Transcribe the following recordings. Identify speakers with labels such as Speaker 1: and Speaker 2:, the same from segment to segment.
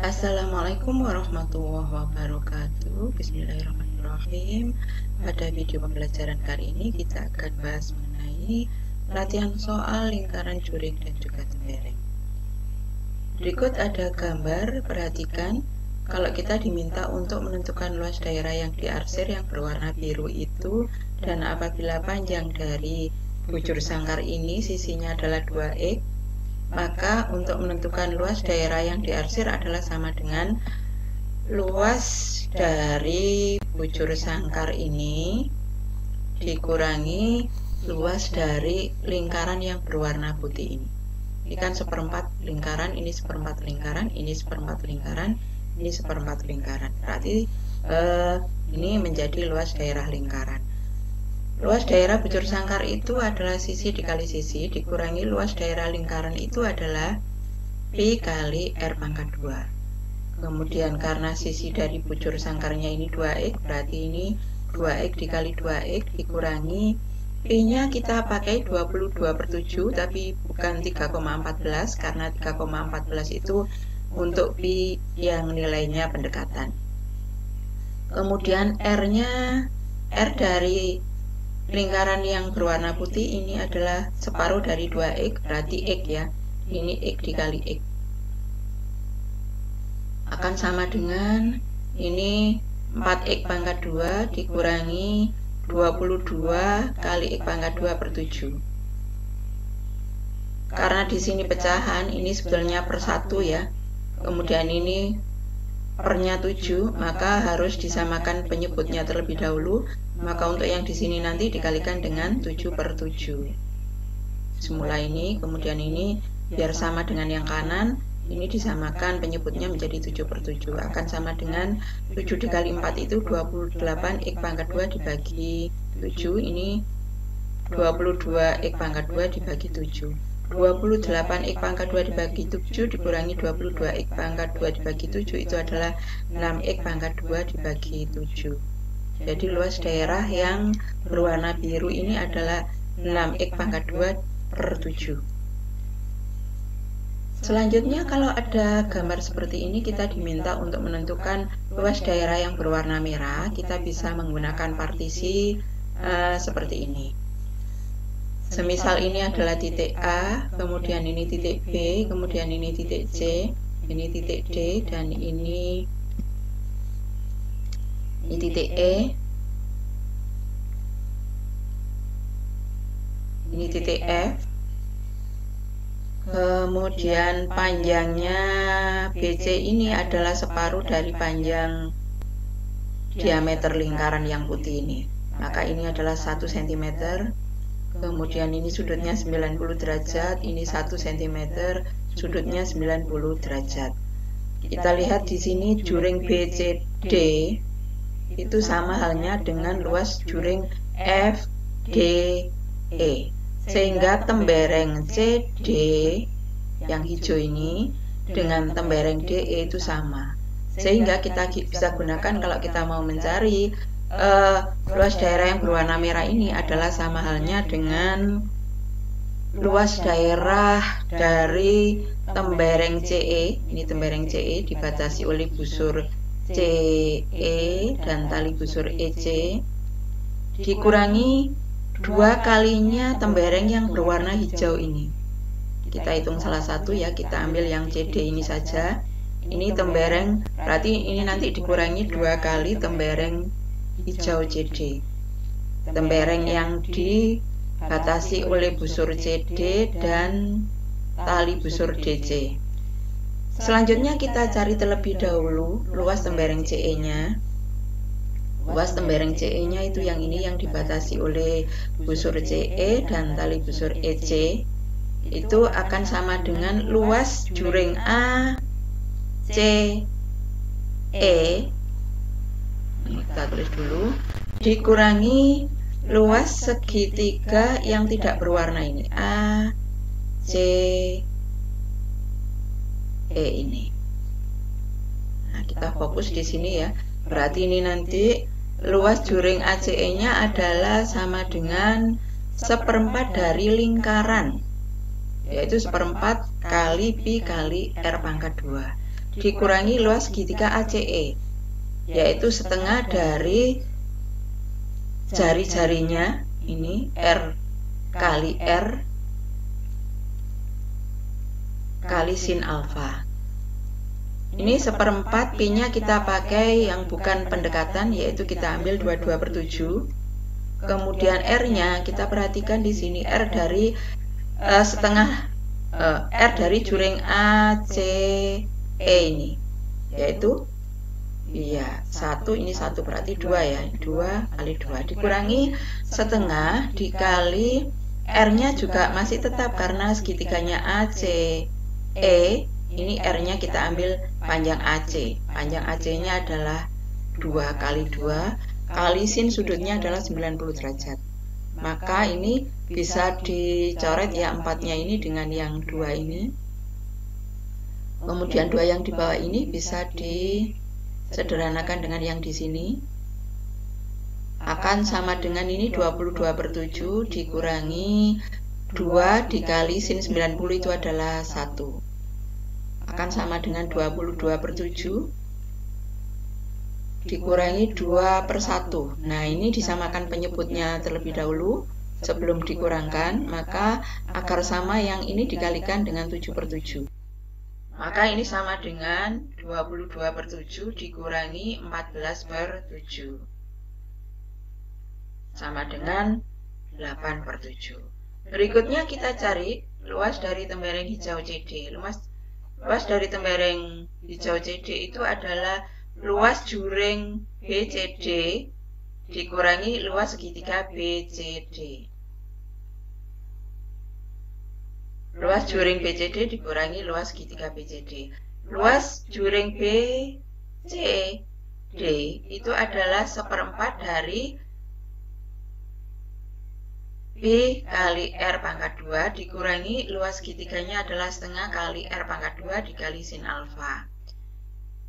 Speaker 1: Assalamualaikum warahmatullahi wabarakatuh. Bismillahirrahmanirrahim. Pada video pembelajaran kali ini kita akan bahas mengenai latihan soal lingkaran, juring, dan juga tembereng. Berikut ada gambar. Perhatikan, kalau kita diminta untuk menentukan luas daerah yang diarsir yang berwarna biru itu, dan apabila panjang dari bujur sangkar ini sisinya adalah 2x, maka untuk menentukan luas daerah yang diarsir adalah sama dengan luas dari bujur sangkar ini dikurangi luas dari lingkaran yang berwarna putih ini. Ini kan seperempat lingkaran, ini seperempat lingkaran, ini seperempat lingkaran, ini seperempat lingkaran. Berarti ini menjadi luas daerah lingkaran. Luas daerah bujur sangkar itu adalah sisi dikali sisi dikurangi luas daerah lingkaran itu adalah Pi kali R pangkat 2. Kemudian karena sisi dari bujur sangkarnya ini 2x, berarti ini 2x dikali 2x dikurangi Pi-nya kita pakai 22/7 tapi bukan 3,14 karena 3,14 itu untuk Pi yang nilainya pendekatan. Kemudian R-nya, R dari lingkaran yang berwarna putih ini adalah separuh dari 2x, berarti x ya. Ini x dikali x. Akan sama dengan ini 4x pangkat 2 dikurangi 22 kali x pangkat 2/7. Karena di sini pecahan, ini sebetulnya per 1 ya. Kemudian ini pernya 7, maka harus disamakan penyebutnya terlebih dahulu. Maka untuk yang di sini nanti dikalikan dengan 7/7. Semula ini, kemudian ini biar sama dengan yang kanan, ini disamakan penyebutnya menjadi 7/7. Akan sama dengan 7 dikali 4 itu 28 x pangkat 2 dibagi 7. Ini 22 x pangkat 2 dibagi 7. 28 x pangkat 2 dibagi 7 dikurangi 22 x pangkat 2 dibagi 7 itu adalah 6 x pangkat 2 dibagi 7. Jadi luas daerah yang berwarna biru ini adalah 6 x pangkat 2/7. Selanjutnya, kalau ada gambar seperti ini, kita diminta untuk menentukan luas daerah yang berwarna merah. Kita bisa menggunakan partisi seperti ini. Semisal ini adalah titik A, kemudian ini titik B, kemudian ini titik C, ini titik D, dan ini titik E, ini titik F. Kemudian panjangnya BC ini adalah separuh dari panjang diameter lingkaran yang putih ini. Maka ini adalah 1 cm. Kemudian ini sudutnya 90 derajat, ini 1 cm, sudutnya 90 derajat. Kita lihat di sini juring BCD itu sama halnya dengan luas juring FDE. Sehingga tembereng CD yang hijau ini dengan tembereng DE itu sama. Sehingga kita bisa gunakan kalau kita mau mencari luas daerah yang berwarna merah ini adalah sama halnya dengan luas daerah dari tembereng CE. Ini tembereng CE dibatasi oleh busur CE dan tali busur EC dikurangi 2 kalinya tembereng yang berwarna hijau ini. Kita hitung salah satu ya, kita ambil yang CD ini saja. Ini tembereng, berarti ini nanti dikurangi 2 kali tembereng hijau CD. Tembereng yang dibatasi oleh busur CD dan tali busur DC. Selanjutnya kita cari terlebih dahulu luas tembereng CE-nya. Luas tembereng CE-nya itu yang ini yang dibatasi oleh busur CE dan tali busur EC. Itu akan sama dengan luas juring A, C, E. Kita tulis dulu. Dikurangi luas segitiga yang tidak berwarna ini. A, C, E ini. Nah, kita fokus di sini ya. Berarti ini nanti luas juring ACE-nya adalah sama dengan seperempat dari lingkaran, yaitu seperempat kali Pi kali R pangkat 2. dikurangi luas segitiga ACE, yaitu setengah dari jari-jarinya ini R kali R kali sin alfa. Ini seperempat, P-nya kita pakai yang bukan pendekatan, yaitu kita ambil 22/7. Kemudian R-nya kita perhatikan di sini R dari setengah R dari juring ACE ini, yaitu iya 1, ini 1 berarti 2 ya, 2 kali 2 dikurangi setengah dikali R-nya juga masih tetap karena segitiganya ACE. Ini R-nya kita ambil panjang AC. Panjang AC-nya adalah 2 kali 2 kali sin sudutnya adalah 90 derajat. Maka ini bisa dicoret ya 4-nya ini dengan yang 2 ini. Kemudian 2 yang di bawah ini bisa disederhanakan dengan yang di sini. Akan sama dengan ini 22/7 dikurangi 2 dikali sin 90 itu adalah 1. Akan sama dengan 22/7 dikurangi 2/1. Nah, ini disamakan penyebutnya terlebih dahulu sebelum dikurangkan, maka akar sama yang ini dikalikan dengan 7/7. Maka ini sama dengan 22/7 dikurangi 14/7. Sama dengan 8/7. Berikutnya kita cari luas dari tembereng hijau CD. Luas dari tembereng hijau CD itu adalah luas juring BCD dikurangi luas segitiga BCD. Luas juring BCD dikurangi luas segitiga BCD. Luas juring BCD itu adalah seperempat dari B kali R pangkat 2 dikurangi luas segitiganya adalah setengah kali R pangkat 2 dikali sin alfa.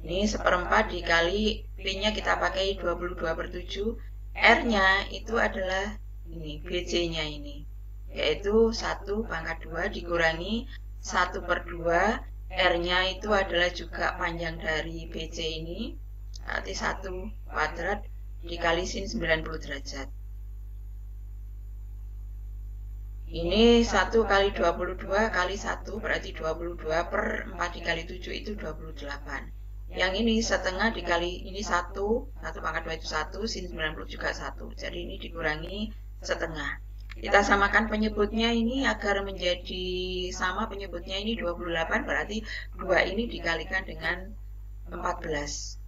Speaker 1: Ini seperempat dikali P-nya kita pakai 22/7. R-nya itu adalah ini BC-nya ini, yaitu 1 pangkat 2 dikurangi 1/2. R-nya itu adalah juga panjang dari BC ini, berarti 1 kuadrat dikali sin 90 derajat. Ini 1 kali 22 kali 1 berarti 22/4 dikali 7 itu 28. Yang ini setengah dikali ini 1 pangkat 2 itu 1, sin 90 juga 1. Jadi ini dikurangi setengah. Kita samakan penyebutnya ini agar menjadi sama penyebutnya ini 28, berarti 2 ini dikalikan dengan 14.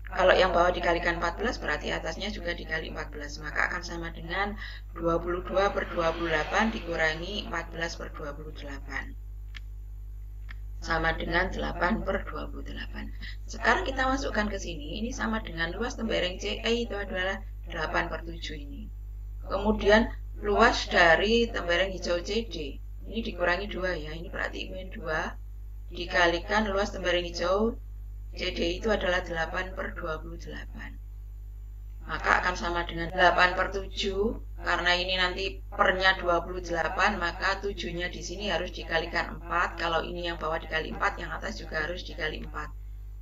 Speaker 1: Kalau yang bawah dikalikan 14 berarti atasnya juga dikali 14, maka akan sama dengan 22/28 dikurangi 14/28. Sama dengan 8/28. Sekarang kita masukkan ke sini, ini sama dengan luas tembereng CE itu adalah 8/7 ini. Kemudian luas dari tembereng hijau CD, ini dikurangi 2 ya, ini berarti min 2 dikalikan luas tembereng hijau CD itu adalah 8/28. Maka akan sama dengan 8/7. Karena ini nanti pernya 28, maka 7-nya di sini harus dikalikan 4. Kalau ini yang bawah dikali 4, yang atas juga harus dikali 4.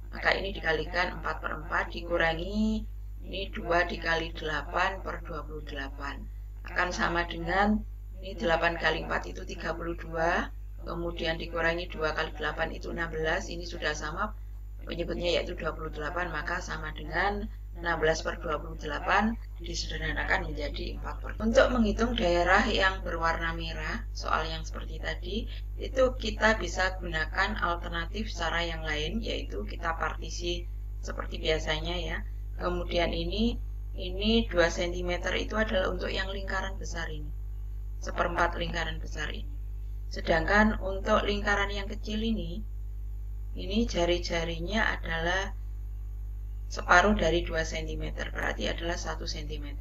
Speaker 1: Maka ini dikalikan 4/4 dikurangi ini 2 dikali 8/28. Akan sama dengan ini 8 kali 4 itu 32. Kemudian dikurangi 2 kali 8 itu 16. Ini sudah sama penyebutnya yaitu 28, maka sama dengan 16/28 disederhanakan menjadi 4/. Untuk menghitung daerah yang berwarna merah, soal yang seperti tadi, itu kita bisa gunakan alternatif cara yang lain, yaitu kita partisi seperti biasanya ya. Kemudian ini 2 cm itu adalah untuk yang lingkaran besar ini, seperempat lingkaran besar ini. Sedangkan untuk lingkaran yang kecil ini jari-jarinya adalah separuh dari 2 cm, berarti adalah 1 cm.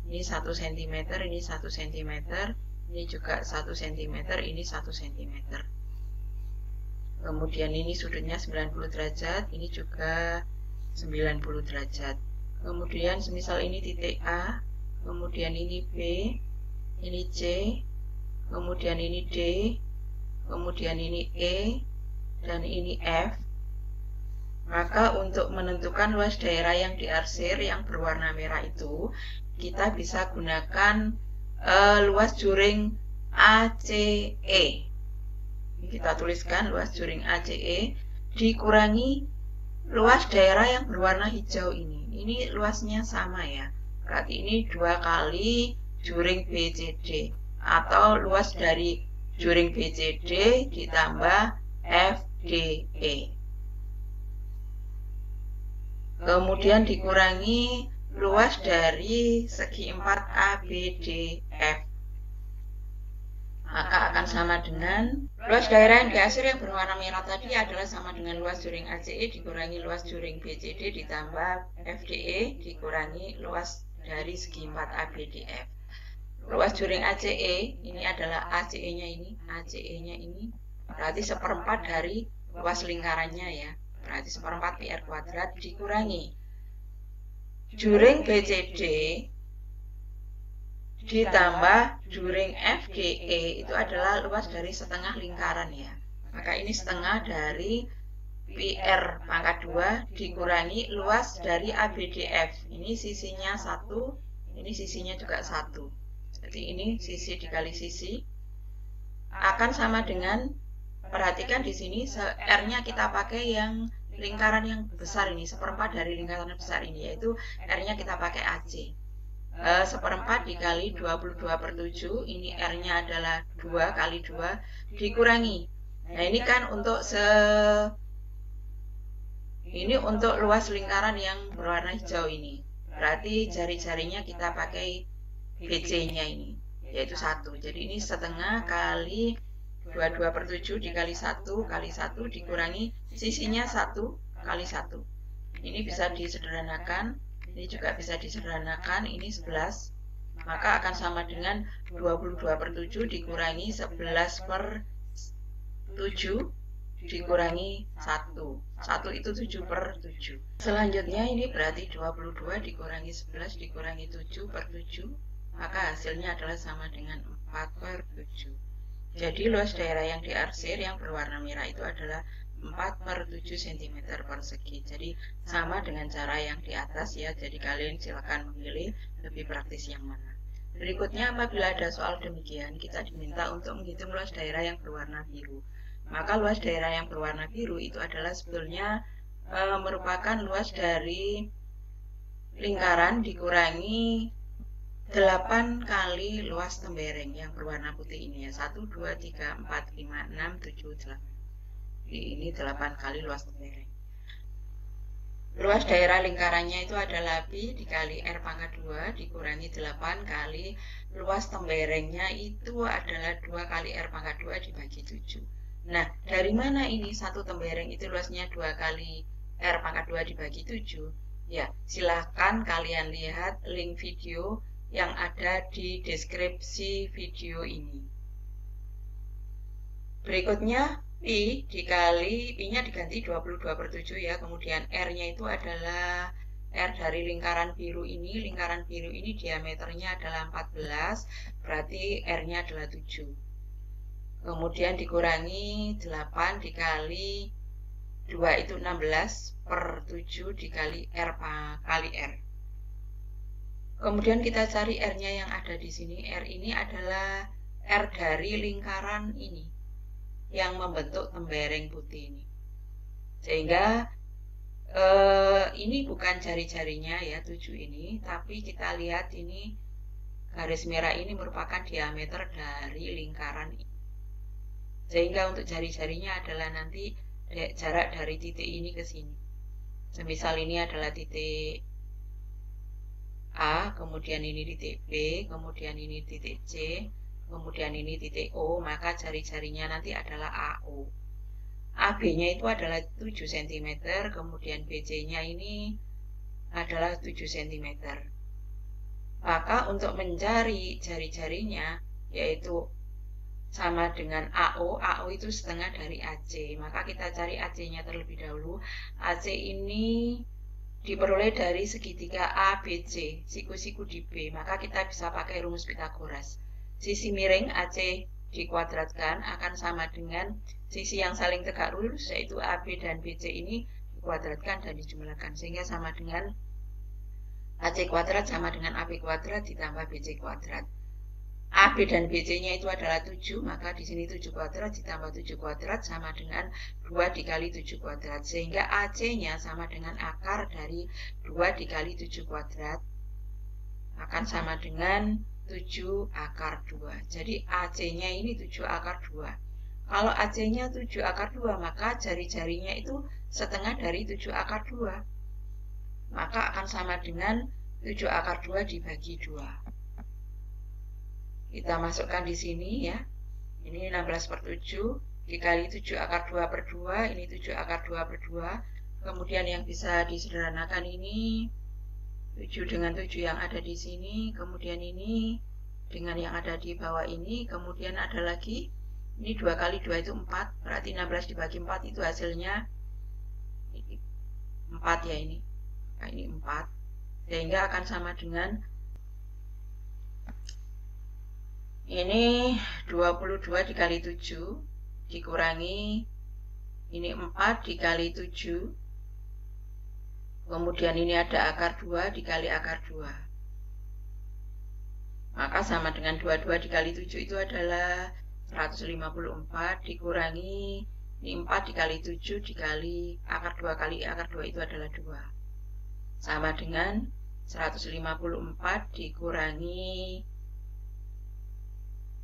Speaker 1: Ini 1 cm, ini 1 cm, ini juga 1 cm, ini 1 cm. Kemudian ini sudutnya 90 derajat, ini juga 90 derajat. Kemudian semisal ini titik A, kemudian ini B, ini C, kemudian ini D, kemudian ini E, dan ini F. Maka untuk menentukan luas daerah yang diarsir yang berwarna merah itu, kita bisa gunakan luas juring ACE. Kita tuliskan luas juring ACE dikurangi luas daerah yang berwarna hijau ini. Ini luasnya sama ya. Berarti ini 2 kali juring BCD, atau luas dari juring BCD ditambah FDE. Kemudian dikurangi luas dari segi 4 ABDF. Maka akan sama dengan luas daerah yang diarsir yang berwarna merah tadi adalah sama dengan luas juring ACE dikurangi luas juring BCD ditambah FDE dikurangi luas dari segi 4 ABDF. Luas juring ACE ini adalah ACE-nya ini berarti 1/4 dari luas lingkarannya ya. Berarti 1/4 PR kuadrat dikurangi juring BCD ditambah juring FDE itu adalah luas dari setengah lingkaran ya. Maka ini setengah dari PR pangkat 2 dikurangi luas dari ABDF. Ini sisinya 1, ini sisinya juga 1. Jadi ini sisi dikali sisi akan sama dengan, perhatikan di sini R-nya kita pakai yang lingkaran yang besar ini, 1/4 dari lingkaran besar ini, yaitu R-nya kita pakai AC. 1/4 dikali 22/7, ini R-nya adalah 2 kali 2 dikurangi. Nah ini kan untuk ini untuk luas lingkaran yang berwarna hijau ini. Berarti jari-jarinya kita pakai BC-nya ini, yaitu 1. Jadi ini setengah kali 22/7 dikali 1 kali 1 dikurangi sisinya 1 kali 1. Ini bisa disederhanakan, ini juga bisa disederhanakan, ini 11. Maka akan sama dengan 22/7 dikurangi 11/7 dikurangi 1. 1 itu 7/7. Selanjutnya ini berarti 22 dikurangi 11 dikurangi 7/7. Maka hasilnya adalah sama dengan 4/7. Jadi luas daerah yang diarsir yang berwarna merah itu adalah 4/7 cm persegi. Jadi sama dengan cara yang di atas ya. Jadi kalian silakan memilih lebih praktis yang mana. Berikutnya, apabila ada soal demikian, kita diminta untuk menghitung luas daerah yang berwarna biru. Maka luas daerah yang berwarna biru itu adalah sebetulnya merupakan luas dari lingkaran dikurangi 8 kali luas tembereng yang berwarna putih ini ya. 1, 2, 3, 4, 5, 6, 7, 8. Ini 8 kali luas tembereng. Luas daerah lingkarannya itu adalah Pi dikali R pangkat 2 dikurangi 8 kali luas temberengnya itu adalah 2 kali R pangkat 2 dibagi 7. Nah, dari mana ini satu tembereng itu luasnya 2 kali R pangkat 2 dibagi 7? Ya, silahkan kalian lihat link video yang ada di deskripsi video ini. Berikutnya, Pi dikali, Pi-nya diganti 22/7 ya, kemudian R-nya itu adalah R dari lingkaran biru ini. Lingkaran biru ini diameternya adalah 14, berarti R-nya adalah 7. Kemudian dikurangi 8 dikali 2 itu 16/7 dikali R kali R. Kemudian kita cari R-nya yang ada di sini. R ini adalah R dari lingkaran ini yang membentuk tembereng putih ini. Sehingga ini bukan jari-jarinya ya, 7 ini, tapi kita lihat ini garis merah ini merupakan diameter dari lingkaran ini. Sehingga untuk jari-jarinya adalah nanti jarak dari titik ini ke sini. Semisal ini adalah titik A, kemudian ini titik B, kemudian ini titik C, kemudian ini titik O, maka jari-jarinya nanti adalah AO. AB-nya itu adalah 7 cm, kemudian BC-nya ini adalah 7 cm. Maka untuk mencari jari-jarinya, yaitu sama dengan AO, AO itu setengah dari AC. Maka kita cari AC-nya terlebih dahulu. AC ini diperoleh dari segitiga ABC, siku-siku di B. Maka kita bisa pakai rumus Pitagoras. Sisi miring AC dikuadratkan akan sama dengan sisi yang saling tegak lurus, yaitu AB dan BC ini dikuadratkan dan dijumlahkan sehingga sama dengan AC kuadrat sama dengan AB kuadrat ditambah BC kuadrat. AB dan BC-nya itu adalah 7, maka di sini 7 kuadrat ditambah 7 kuadrat sama dengan 2 dikali 7 kuadrat. Sehingga AC-nya sama dengan akar dari 2 dikali 7 kuadrat akan sama dengan 7 akar 2. Jadi AC-nya ini 7 akar 2. Kalau AC-nya 7 akar 2, maka jari-jarinya itu setengah dari 7 akar 2. Maka akan sama dengan 7 akar 2 dibagi 2. Kita masukkan di sini ya. Ini 16 per 7 dikali 7 akar 2 per 2. Ini 7 akar 2 per 2. Kemudian yang bisa disederhanakan ini 7 dengan 7 yang ada di sini. Kemudian ini dengan yang ada di bawah ini. Kemudian ada lagi. Ini 2 kali 2 itu 4. Berarti 16 dibagi 4 itu hasilnya 4 ya ini. Nah, ini 4. Sehingga akan sama dengan ini 22 dikali 7 dikurangi ini 4 dikali 7. Kemudian ini ada akar 2 dikali akar 2. Maka sama dengan 22 dikali 7 itu adalah 154 dikurangi ini 4 dikali 7 dikali akar 2 kali akar 2 itu adalah 2. Sama dengan 154 dikurangi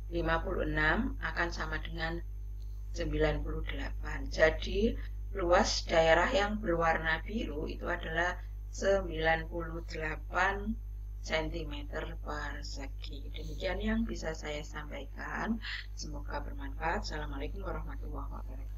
Speaker 1: 56 akan sama dengan 98. Jadi luas daerah yang berwarna biru itu adalah 98 cm persegi. Demikian yang bisa saya sampaikan. Semoga bermanfaat. Assalamualaikum warahmatullahi wabarakatuh.